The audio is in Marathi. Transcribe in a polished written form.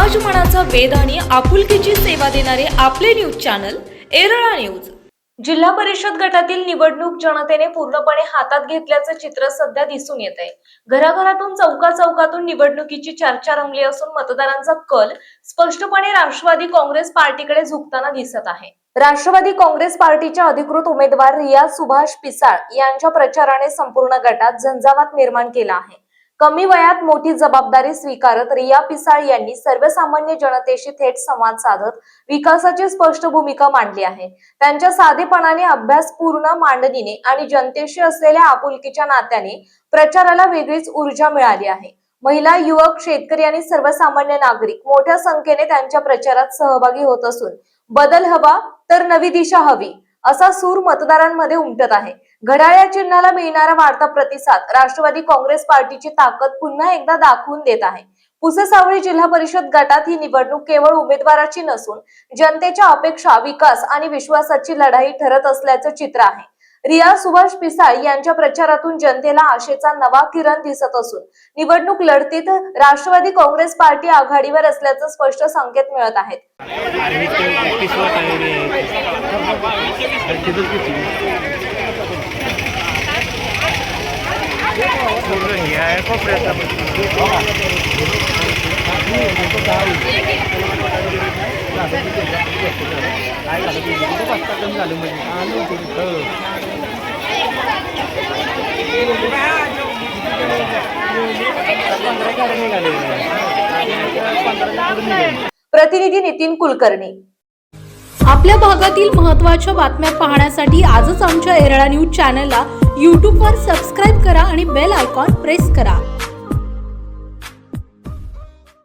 समाजमनाचा वेध आणि आपुलकीची सेवा देणारे आपले न्यूज चॅनल एरळा न्यूज। जिल्हा परिषद गटातील निवडणूक जनतेने पूर्णपणे हातात घेतल्याचे चित्र सध्या दिसून येत आहे। घराघरातून चौकाचौकातून निवडणुकीची चर्चा रंगली असून मतदारांचा कल स्पष्टपणे राष्ट्रवादी काँग्रेस पार्टीकडे झुकताना दिसत आहे। राष्ट्रवादी काँग्रेस पार्टीच्या अधिकृत उमेदवार रिया सुभाष पिसाळ यांच्या प्रचाराने संपूर्ण गटात झंझावात निर्माण केला आहे। कमी वयात मोठी जबाबदारी स्वीकारत रिया पिसाळ यांनी सर्वसामान्य जनतेशी थेट संवाद साधत विकासाची स्पष्ट भूमिका मांडली आहे। त्यांच्या साधेपणाने, अभ्यासपूर्ण मांडणीने आणि जनतेशी असलेल्या आपुलकीच्या नात्याने प्रचाराला वेगळीच ऊर्जा मिळाली आहे। महिला, युवक, शेतकरी आणि सर्वसामान्य नागरिक मोठ्या संख्येने त्यांच्या प्रचारात सहभागी होत असून बदल हवा तर नवी दिशा हवी असा सूर मतदारांमध्ये उमटत आहे। घड्याळ या चिन्हाला मिळणारा वाढता प्रतिसाद राष्ट्रवादी काँग्रेस पार्टीची ताकद पुन्हा एकदा दाखवून देत आहे। पुसेसावळी जिल्हा परिषद गटात ही निवडणूक केवळ उमेदवाराची नसून जनतेच्या अपेक्षा, विकास आणि विश्वासाची लढाई ठरत असल्याचं चित्र आहे। रिया सुभाष पिसाळ यांच्या प्रचारातून जनतेला आशेचा नवा किरण दिसत असून निवडणूक लढतीत राष्ट्रवादी काँग्रेस पार्टी आघाडीवर असल्याचं स्पष्ट संकेत मिळत आहेत। प्रतिनिधी नितीन कुलकर्णी। आपल्या भागातील महत्त्वाच्या बातम्या पाहण्यासाठी आजच आमच्या एरळा न्यूज चॅनलला YouTube वर सबस्क्राइब करा आणि बेल आयकॉन प्रेस करा।